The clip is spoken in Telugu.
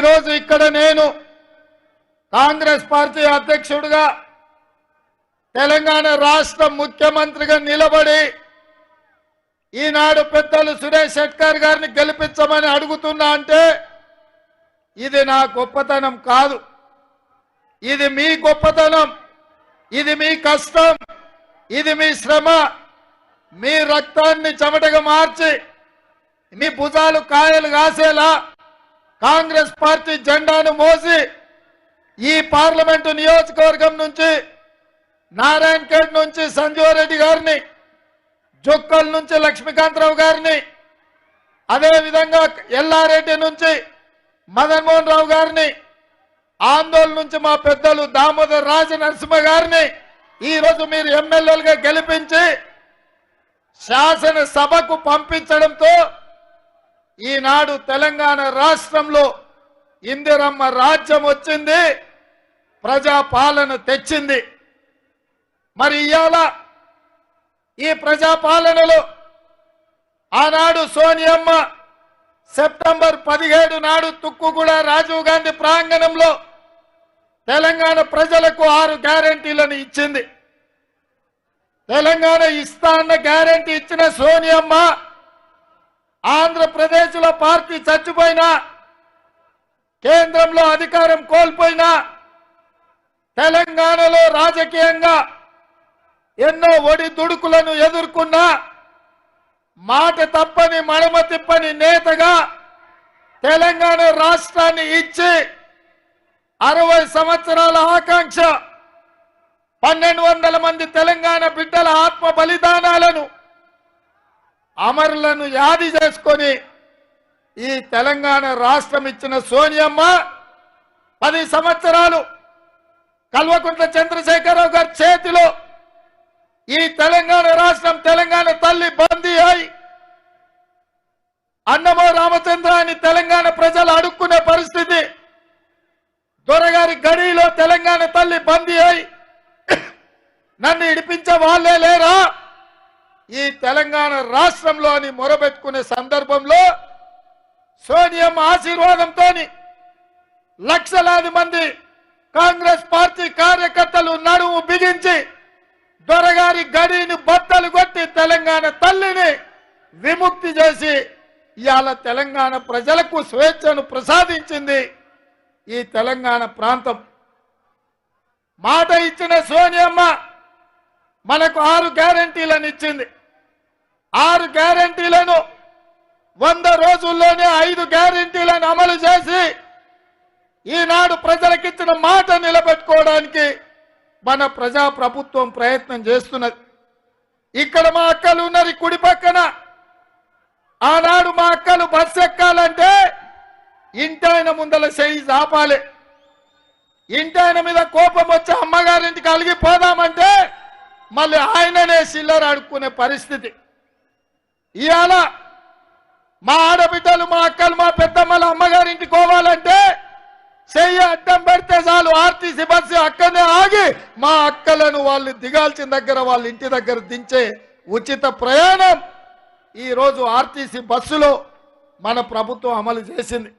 రోజు ఇక్కడ నేను కాంగ్రెస్ పార్టీ అధ్యక్షుడిగా తెలంగాణ రాష్ట్ర ముఖ్యమంత్రిగా నిలబడి ఈనాడు పెద్దలు సురేష్ షెట్కర్ గారిని గెలిపించమని అడుగుతున్నా అంటే ఇది నా గొప్పతనం కాదు, ఇది మీ గొప్పతనం, ఇది మీ కష్టం, ఇది మీ శ్రమ, మీ రక్తాన్ని చెమటగా మార్చి మీ భుజాలు కాయలు కాసేలా కాంగ్రెస్ పార్టీ జెండాను మోసి ఈ పార్లమెంటు నియోజకవర్గం నుంచి నారాయణఖేడ్ నుంచి సంజీవ్ రెడ్డి గారిని, జొక్కల్ నుంచి లక్ష్మీకాంతరావు గారిని, అదేవిధంగా ఎల్లారెడ్డి నుంచి మదన్ మోహన్ రావు గారిని, ఆందోళన నుంచి మా పెద్దలు దామోదర్ రాజ నరసింహ గారిని ఈరోజు మీరు ఎమ్మెల్యేలుగా గెలిపించి శాసనసభకు పంపించడంతో ఈనాడు తెలంగాణ రాష్ట్రంలో ఇందిరమ్మ రాజ్యం వచ్చింది, ప్రజాపాలన తెచ్చింది. మరి ఇవాళ ఈ ప్రజాపాలనలో ఆనాడు సోనియమ్మ సెప్టెంబర్ 17 నాడు తుక్కుగూడ రాజీవ్ గాంధీ ప్రాంగణంలో తెలంగాణ ప్రజలకు 6 గ్యారెంటీలను ఇచ్చింది. తెలంగాణ ఇస్తా అన్న గ్యారెంటీ ఇచ్చిన సోనియమ్మ ఆంధ్రప్రదేశ్లో పార్టీ చచ్చిపోయినా, కేంద్రంలో అధికారం కోల్పోయినా, తెలంగాణలో రాజకీయంగా ఎన్నో ఒడిదుడుకులను ఎదుర్కొన్నా మాట తప్పని మడమ తిప్పని నేతగా తెలంగాణ రాష్ట్రాన్ని ఇచ్చి 60 సంవత్సరాల ఆకాంక్ష 1200 మంది తెలంగాణ బిడ్డల ఆత్మ బలిదానాలను అమరులను యాది చేసుకొని ఈ తెలంగాణ రాష్ట్రం ఇచ్చిన సోనియమ్మ 10 సంవత్సరాలు కల్వకుంట్ల చంద్రశేఖరరావు గారి చేతిలో ఈ తెలంగాణ రాష్ట్రం తెలంగాణ తల్లి బందీ అయి అన్నమో రామచంద్రాన్ని తెలంగాణ ప్రజలు అడుక్కునే పరిస్థితి, దొరగారి గడిలో తెలంగాణ తల్లి బందీ అయి నన్ను ఇడిపించే వాళ్ళే లేరా ఈ తెలంగాణ రాష్ట్రంలో అని మొరబెట్టుకునే సందర్భంలో సోనియమ్మ ఆశీర్వాదంతో లక్షలాది మంది కాంగ్రెస్ పార్టీ కార్యకర్తలు నడుము బిగించి దొరగారి గడిని బద్దలు కొట్టి తెలంగాణ తల్లిని విముక్తి చేసి ఇవాళ తెలంగాణ ప్రజలకు స్వేచ్ఛను ప్రసాదించింది ఈ తెలంగాణ ప్రాంతం. మాట ఇచ్చిన సోనియమ్మ మనకు 6 గ్యారెంటీలను ఇచ్చింది. 6 గ్యారెంటీలను 100 రోజుల్లోనే 5 గ్యారెంటీలను అమలు చేసి ఈనాడు ప్రజలకిచ్చిన మాట నిలబెట్టుకోవడానికి మన ప్రజా ప్రభుత్వం ప్రయత్నం చేస్తున్నది. ఇక్కడ మా అక్కలు ఉన్నారు కుడి పక్కన. ఆనాడు మా అక్కలు బస్సు ఎక్కాలంటే ఇంటాయన ముందల చేయి చాపాలి, ఇంటాయన మీద కోపం వచ్చి అమ్మగారింటికి అలిగిపోదామంటే మళ్ళీ ఆయననే చిల్లర అడుక్కునే పరిస్థితి. ఇవాళ మా ఆడబిడ్డలు మా అక్కలు మా పెద్దమ్మల అమ్మగారింటికి పోవాలంటే చెయ్యి అడ్డం పెడితే చాలు ఆర్టీసీ బస్సు అక్కడనే ఆగి మా అక్కలను వాళ్ళు దిగాల్సిన దగ్గర వాళ్ళ ఇంటి దగ్గర దించే ఉచిత ప్రయాణం ఈరోజు ఆర్టీసీ బస్సులో మన ప్రభుత్వం అమలు చేసింది.